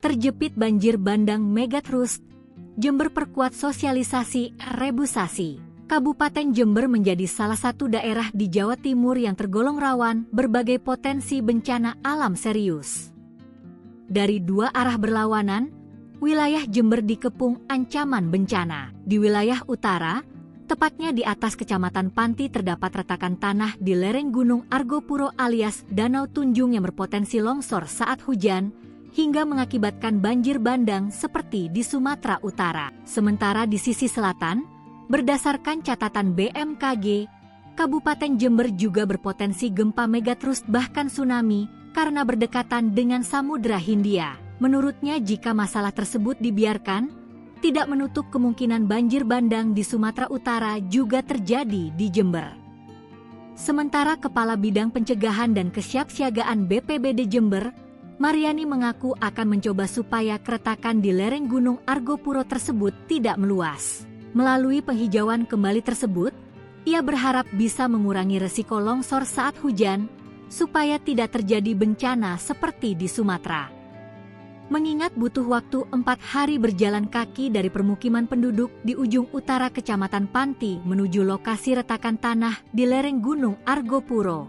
Terjepit banjir bandang Megatrust, Jember perkuat sosialisasi rebusasi. Kabupaten Jember menjadi salah satu daerah di Jawa Timur yang tergolong rawan berbagai potensi bencana alam serius. Dari dua arah berlawanan, wilayah Jember dikepung ancaman bencana. Di wilayah utara, tepatnya di atas Kecamatan Panti terdapat retakan tanah di lereng Gunung Argopuro alias Danau Tunjung yang berpotensi longsor saat hujan, hingga mengakibatkan banjir bandang seperti di Sumatera Utara. Sementara di sisi selatan, berdasarkan catatan BMKG, Kabupaten Jember juga berpotensi gempa Megatrust bahkan tsunami karena berdekatan dengan Samudra Hindia. Menurutnya, jika masalah tersebut dibiarkan, tidak menutup kemungkinan banjir bandang di Sumatera Utara juga terjadi di Jember. Sementara Kepala Bidang Pencegahan dan Kesiapsiagaan BPBD Jember, Mariani mengaku akan mencoba supaya keretakan di lereng Gunung Argopuro tersebut tidak meluas. Melalui penghijauan kembali tersebut, ia berharap bisa mengurangi resiko longsor saat hujan, supaya tidak terjadi bencana seperti di Sumatera. Mengingat butuh waktu 4 hari berjalan kaki dari permukiman penduduk di ujung utara Kecamatan Panti menuju lokasi retakan tanah di lereng Gunung Argopuro.